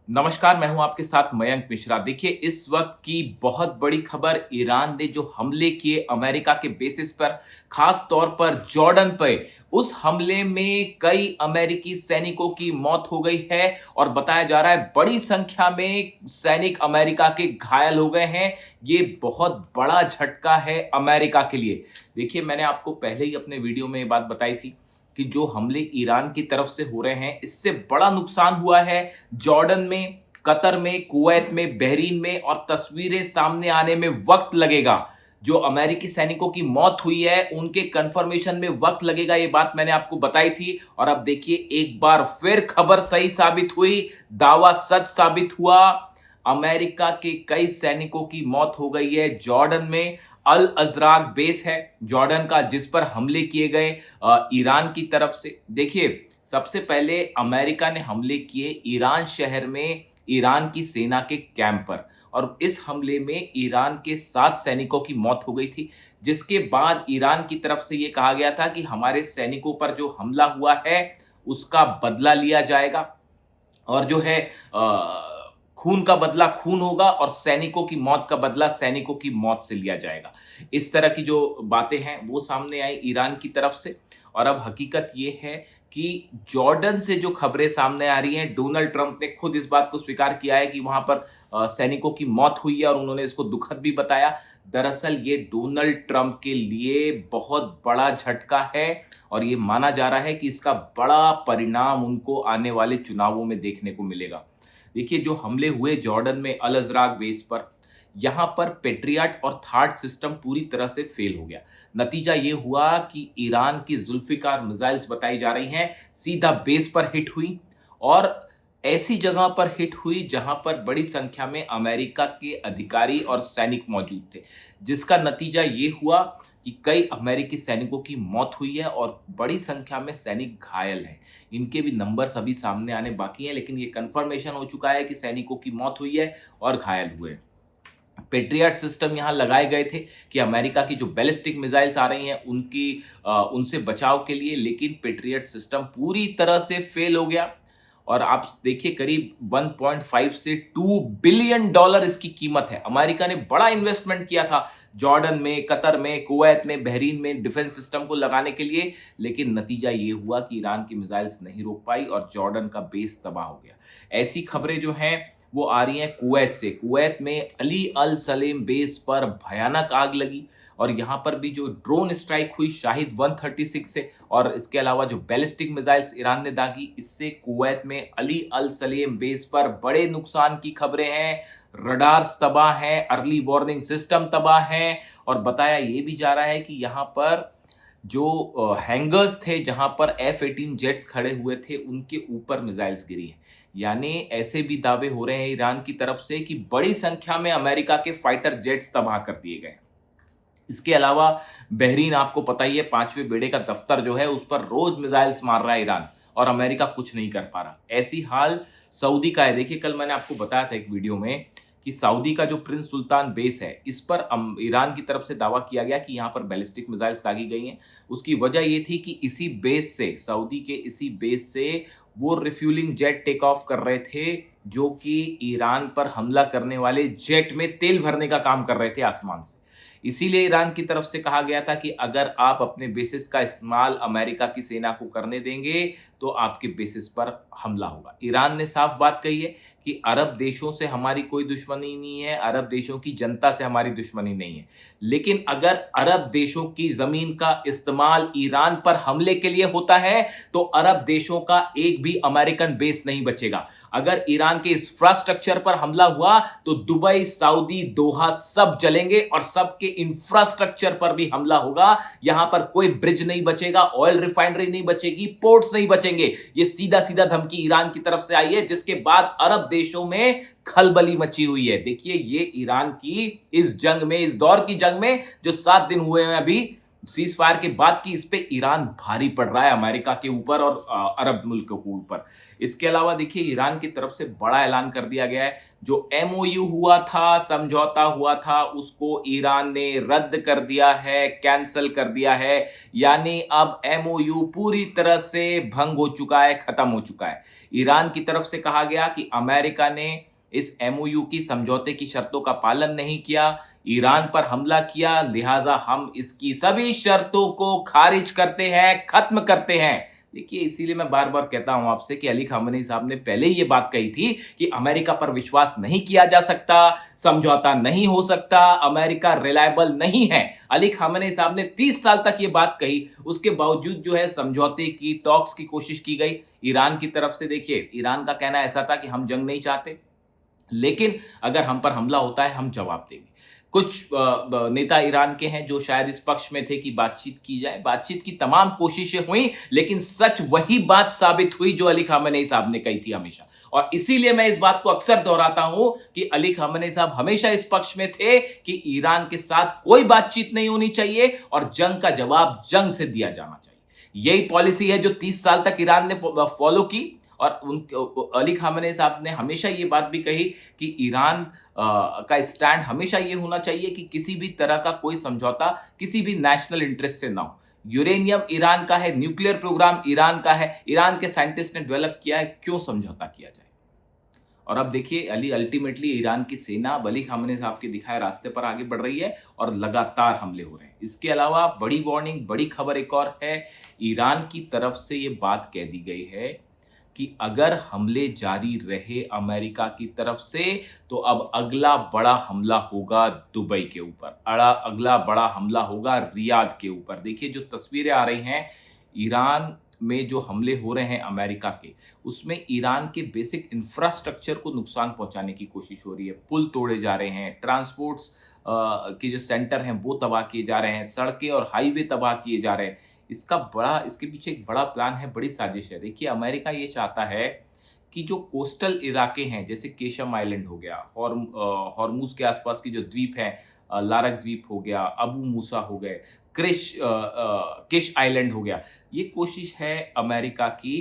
नमस्कार, मैं हूं आपके साथ मयंक मिश्रा। देखिए, इस वक्त की बहुत बड़ी खबर, ईरान ने जो हमले किए अमेरिका के बेसिस पर, खास तौर पर जॉर्डन पे, उस हमले में कई अमेरिकी सैनिकों की मौत हो गई है और बताया जा रहा है बड़ी संख्या में सैनिक अमेरिका के घायल हो गए हैं। ये बहुत बड़ा झटका है अमेरिका के लिए। देखिए, मैंने आपको पहले ही अपने वीडियो में ये बात बताई थी कि जो हमले ईरान की तरफ से हो रहे हैं, इससे बड़ा नुकसान हुआ है जॉर्डन में, कतर में, कुवैत में, बहरीन में, और तस्वीरें सामने आने में वक्त लगेगा। जो अमेरिकी सैनिकों की मौत हुई है, उनके कंफर्मेशन में वक्त लगेगा, ये बात मैंने आपको बताई थी। और अब देखिए, एक बार फिर खबर सही साबित हुई, दावा सच साबित हुआ। अमेरिका के कई सैनिकों की मौत हो गई है जॉर्डन में। अल अजराक बेस है जॉर्डन का, जिस पर हमले किए गए ईरान की तरफ से। देखिए, सबसे पहले अमेरिका ने हमले किए ईरान शहर में, ईरान की सेना के कैंप पर, और इस हमले में ईरान के 7 सैनिकों की मौत हो गई थी। जिसके बाद ईरान की तरफ से यह कहा गया था कि हमारे सैनिकों पर जो हमला हुआ है, उसका बदला लिया जाएगा, और जो है खून का बदला खून होगा और सैनिकों की मौत का बदला सैनिकों की मौत से लिया जाएगा। इस तरह की जो बातें हैं वो सामने आई ईरान की तरफ से। और अब हकीकत ये है कि जॉर्डन से जो खबरें सामने आ रही हैं, डोनाल्ड ट्रंप ने खुद इस बात को स्वीकार किया है कि वहां पर सैनिकों की मौत हुई है, और उन्होंने इसको दुखद भी बताया। दरअसल ये डोनाल्ड ट्रंप के लिए बहुत बड़ा झटका है, और ये माना जा रहा है कि इसका बड़ा परिणाम उनको आने वाले चुनावों में देखने को मिलेगा। देखिए, जो हमले हुए जॉर्डन में अल अजराक बेस पर, यहां पर पेट्रियट और थार्ड सिस्टम पूरी तरह से फेल हो गया। नतीजा ये हुआ कि ईरान की जुल्फिकार मिसाइल्स बताई जा रही हैं, सीधा बेस पर हिट हुई, और ऐसी जगह पर हिट हुई जहां पर बड़ी संख्या में अमेरिका के अधिकारी और सैनिक मौजूद थे। जिसका नतीजा ये हुआ कि कई अमेरिकी सैनिकों की मौत हुई है और बड़ी संख्या में सैनिक घायल हैं। इनके भी नंबर्स अभी सामने आने बाकी हैं, लेकिन ये कंफर्मेशन हो चुका है कि सैनिकों की मौत हुई है और घायल हुए हैं। पेट्रियट सिस्टम यहाँ लगाए गए थे कि अमेरिका की जो बैलिस्टिक मिसाइल्स आ रही हैं उनसे बचाव के लिए, लेकिन पेट्रियट सिस्टम पूरी तरह से फेल हो गया। और आप देखिए, करीब 1.5 से 2 बिलियन डॉलर इसकी कीमत है। अमेरिका ने बड़ा इन्वेस्टमेंट किया था जॉर्डन में, कतर में, कुवैत में, बहरीन में डिफेंस सिस्टम को लगाने के लिए, लेकिन नतीजा ये हुआ कि ईरान की मिसाइल्स नहीं रोक पाई और जॉर्डन का बेस तबाह हो गया। ऐसी खबरें जो हैं वो आ रही हैं कुवैत से। कुवैत में अली अल सलेम बेस पर भयानक आग लगी, और यहाँ पर भी जो ड्रोन स्ट्राइक हुई शाहिद 136 से, और इसके अलावा जो बैलिस्टिक मिसाइल्स ईरान ने दागी, इससे कुवैत में अली अल सलेम बेस पर बड़े नुकसान की खबरें हैं। रडार्स तबाह हैं, अर्ली वार्निंग सिस्टम तबाह हैं, और बताया ये भी जा रहा है कि यहाँ पर जो हैंगर्स थे जहां पर F-18 जेट्स खड़े हुए थे, उनके ऊपर मिसाइल्स गिरी हैं। यानी ऐसे भी दावे हो रहे हैं ईरान की तरफ से कि बड़ी संख्या में अमेरिका के फाइटर जेट्स तबाह कर दिए गए। इसके अलावा बहरीन, आपको पता ही है, 5वें बेड़े का दफ्तर जो है, उस पर रोज मिसाइल्स मार रहा है ईरान, और अमेरिका कुछ नहीं कर पा रहा। ऐसी हाल सऊदी का है। देखिए, कल मैंने आपको बताया था एक वीडियो में कि सऊदी का जो प्रिंस सुल्तान बेस है, इस पर ईरान की तरफ से दावा किया गया कि यहाँ पर बैलिस्टिक मिसाइल्स दागी गई हैं। उसकी वजह ये थी कि इसी बेस से, सऊदी के इसी बेस से वो रिफ्यूलिंग जेट टेक ऑफ कर रहे थे, जो कि ईरान पर हमला करने वाले जेट में तेल भरने का काम कर रहे थे आसमान से। इसीलिए ईरान की तरफ से कहा गया था कि अगर आप अपने बेसिस का इस्तेमाल अमेरिका की सेना को करने देंगे तो आपके बेसिस पर हमला होगा। ईरान ने साफ बात कही है कि अरब देशों से हमारी कोई दुश्मनी नहीं है, अरब देशों की जनता से हमारी दुश्मनी नहीं है, लेकिन अगर अरब देशों की जमीन का इस्तेमाल ईरान पर हमले के लिए होता है तो अरब देशों का एक भी अमेरिकन बेस नहीं बचेगा। अगर ईरान के इंफ्रास्ट्रक्चर पर हमला हुआ तो दुबई, सऊदी, दोहा सब जलेंगे, और सबके इंफ्रास्ट्रक्चर पर भी हमला होगा। यहां पर कोई ब्रिज नहीं बचेगा, ऑयल रिफाइनरी नहीं बचेगी, पोर्ट्स नहीं बचेंगे। ये सीधा सीधा धमकी ईरान की तरफ से आई है, जिसके बाद अरब देशों में खलबली मची हुई है। देखिए, ये ईरान की इस जंग में, इस दौर की जंग में जो 7 दिन हुए हैं अभी, सीज फायर के बाद कि इस पे ईरान भारी पड़ रहा है अमेरिका के ऊपर और अरब मुल्कों के ऊपर। इसके अलावा देखिए ईरान की तरफ से बड़ा ऐलान कर दिया गया है, जो एमओयू हुआ था, समझौता हुआ था, उसको ईरान ने रद्द कर दिया है, कैंसिल कर दिया है। यानी अब एमओयू पूरी तरह से भंग हो चुका है, खत्म हो चुका है। ईरान की तरफ से कहा गया कि अमेरिका ने इस एमओयू की समझौते की शर्तों का पालन नहीं किया, ईरान पर हमला किया, लिहाजा हम इसकी सभी शर्तों को खारिज करते हैं, खत्म करते हैं। देखिए इसीलिए मैं बार बार कहता हूं आपसे कि अली खामेनी साहब ने पहले ही ये बात कही थी कि अमेरिका पर विश्वास नहीं किया जा सकता, समझौता नहीं हो सकता, अमेरिका रिलायबल नहीं है। अली खामेनी साहब ने 30 साल तक ये बात कही, उसके बावजूद जो है समझौते की, टॉक्स की कोशिश की गई ईरान की तरफ से। देखिए ईरान का कहना ऐसा था कि हम जंग नहीं चाहते, लेकिन अगर हम पर हमला होता है हम जवाब देंगे। कुछ नेता ईरान के हैं जो शायद इस पक्ष में थे कि बातचीत की जाए। बातचीत की तमाम कोशिशें हुई, लेकिन सच वही बात साबित हुई जो अली खामेनी साहब ने कही थी हमेशा। और इसीलिए मैं इस बात को अक्सर दोहराता हूं कि अली खामेनी साहब हमेशा इस पक्ष में थे कि ईरान के साथ कोई बातचीत नहीं होनी चाहिए और जंग का जवाब जंग से दिया जाना चाहिए। यही पॉलिसी है जो 30 साल तक ईरान ने फॉलो की। और अली खामेनी साहब ने हमेशा ये बात भी कही कि ईरान का स्टैंड हमेशा ये होना चाहिए कि किसी भी तरह का कोई समझौता किसी भी नेशनल इंटरेस्ट से ना हो। यूरेनियम ईरान का है, न्यूक्लियर प्रोग्राम ईरान का है, ईरान के साइंटिस्ट ने डेवलप किया है, क्यों समझौता किया जाए। और अब देखिए अल्टीमेटली ईरान की सेना अब अली खामेनी साहब के दिखाए रास्ते पर आगे बढ़ रही है और लगातार हमले हो रहे हैं। इसके अलावा बड़ी वार्निंग, बड़ी खबर एक और है, ईरान की तरफ से ये बात कह दी गई है कि अगर हमले जारी रहे अमेरिका की तरफ से तो अब अगला बड़ा हमला होगा दुबई के ऊपर, अगला बड़ा हमला होगा रियाद के ऊपर। देखिए जो तस्वीरें आ रही हैं ईरान में, जो हमले हो रहे हैं अमेरिका के, उसमें ईरान के बेसिक इंफ्रास्ट्रक्चर को नुकसान पहुंचाने की कोशिश हो रही है। पुल तोड़े जा रहे हैं, ट्रांसपोर्ट्स के जो सेंटर हैं वो तबाह किए जा रहे हैं, सड़कें और हाईवे तबाह किए जा रहे हैं। इसके पीछे एक बड़ा प्लान है, बड़ी साजिश है। देखिए अमेरिका ये चाहता है कि जो कोस्टल इलाके हैं, जैसे केशम आइलैंड हो गया, हॉर्मुज के आसपास की जो द्वीप हैं, लारक द्वीप हो गया, अबू मूसा हो गए, किश आइलैंड हो गया, ये कोशिश है अमेरिका की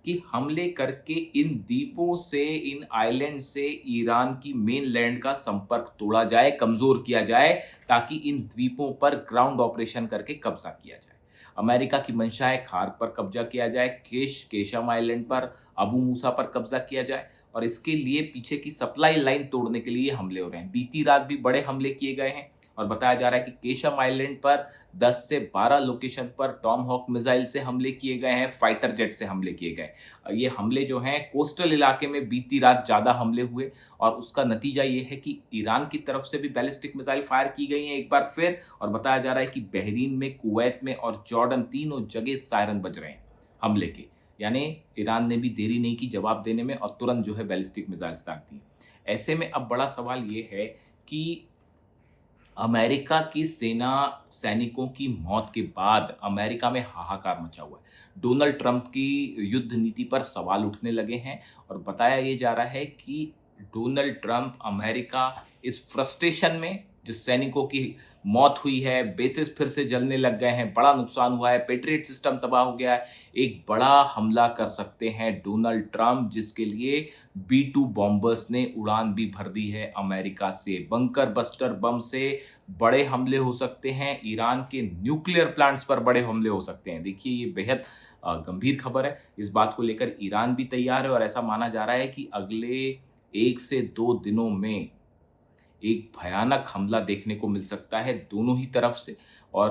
कि हमले करके इन द्वीपों से, इन आइलैंड से ईरान की मेन लैंड का संपर्क तोड़ा जाए, कमजोर किया जाए, ताकि इन द्वीपों पर ग्राउंड ऑपरेशन करके कब्जा किया जाए। अमेरिका की मंशा है खार्क पर कब्जा किया जाए, केशम आइलैंड पर, अबू मूसा पर कब्जा किया जाए, और इसके लिए पीछे की सप्लाई लाइन तोड़ने के लिए हमले हो रहे हैं। बीती रात भी बड़े हमले किए गए हैं और बताया जा रहा है कि केशम आइलैंड पर 10 से 12 लोकेशन पर टॉम हॉक मिसाइल से हमले किए गए हैं, फाइटर जेट से हमले किए गए। ये हमले जो हैं कोस्टल इलाके में बीती रात ज़्यादा हमले हुए और उसका नतीजा ये है कि ईरान की तरफ से भी बैलिस्टिक मिसाइल फायर की गई हैं एक बार फिर। और बताया जा रहा है कि बहरीन में, कुवैत में और जॉर्डन, तीनों जगह सायरन बज रहे हैं हमले के। यानी ईरान ने भी देरी नहीं की जवाब देने में और तुरंत जो है बैलिस्टिक मिसाइल्स दाग दिए। ऐसे में अब बड़ा सवाल ये है कि अमेरिका की सेना सैनिकों की मौत के बाद अमेरिका में हाहाकार मचा हुआ है। डोनाल्ड ट्रंप की युद्ध नीति पर सवाल उठने लगे हैं और बताया ये जा रहा है कि डोनाल्ड ट्रंप अमेरिका इस फ्रस्ट्रेशन में, जो सैनिकों की मौत हुई है, बेसिस फिर से जलने लग गए हैं, बड़ा नुकसान हुआ है, पेट्रियट सिस्टम तबाह हो गया है, एक बड़ा हमला कर सकते हैं डोनाल्ड ट्रंप, जिसके लिए B-2 बॉम्बर्स ने उड़ान भी भर दी है अमेरिका से। बंकर बस्टर बम से बड़े हमले हो सकते हैं, ईरान के न्यूक्लियर प्लांट्स पर बड़े हमले हो सकते हैं। देखिए ये बेहद गंभीर खबर है। इस बात को लेकर ईरान भी तैयार है और ऐसा माना जा रहा है कि अगले 1 से 2 दिनों में एक भयानक हमला देखने को मिल सकता है दोनों ही तरफ से। और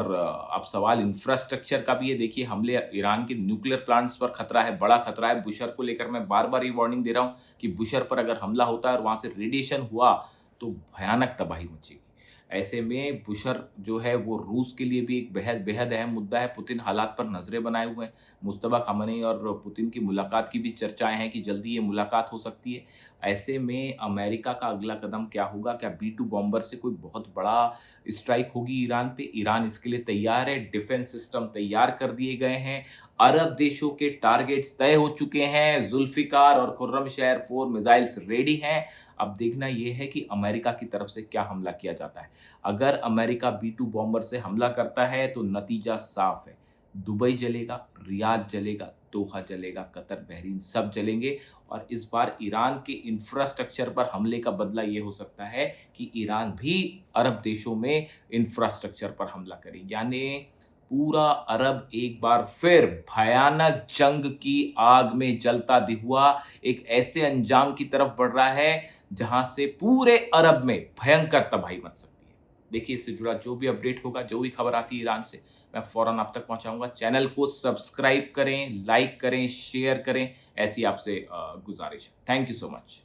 अब सवाल इंफ्रास्ट्रक्चर का भी है। देखिए हमले, ईरान के न्यूक्लियर प्लांट्स पर खतरा है, बड़ा खतरा है। बुशर को लेकर मैं बार बार ये वार्निंग दे रहा हूँ कि बुशर पर अगर हमला होता है और वहाँ से रेडिएशन हुआ तो भयानक तबाही मचेगी। ऐसे में बुशर जो है वो रूस के लिए भी एक बेहद बेहद अहम मुद्दा है। पुतिन हालात पर नजरें बनाए हुए हैं, मुस्तफा खामेनी और पुतिन की मुलाकात की भी चर्चाएं हैं कि जल्दी ये मुलाकात हो सकती है। ऐसे में अमेरिका का अगला कदम क्या होगा? क्या B-2 बॉम्बर से कोई बहुत बड़ा स्ट्राइक होगी ईरान पे? ईरान इसके लिए तैयार है, डिफेंस सिस्टम तैयार कर दिए गए हैं, अरब देशों के टारगेट्स तय हो चुके हैं, जुल्फिकार और खुर्रमशहर 4 मिसाइल्स रेडी हैं। अब देखना ये है कि अमेरिका की तरफ से क्या हमला किया जाता है। अगर अमेरिका B-2 बॉम्बर से हमला करता है तो नतीजा साफ है। दुबई जलेगा, रियाद जलेगा, दोहा जलेगा, कतर, बहरीन सब जलेंगे और इस बार ईरान के इंफ्रास्ट्रक्चर पर हमले का बदला ये हो सकता है कि ईरान भी अरब देशों में इंफ्रास्ट्रक्चर पर हमला करे। यानी पूरा अरब एक बार फिर भयानक जंग की आग में जलता हुआ एक ऐसे अंजाम की तरफ बढ़ रहा है जहां से पूरे अरब में भयंकर तबाही मच सकती है। देखिए, इससे जुड़ा जो भी अपडेट होगा, जो भी खबर आती है ईरान से, मैं फौरन आप तक पहुंचाऊंगा। चैनल को सब्सक्राइब करें, लाइक करें, शेयर करें, ऐसी आपसे गुजारिश है। Thank you so much.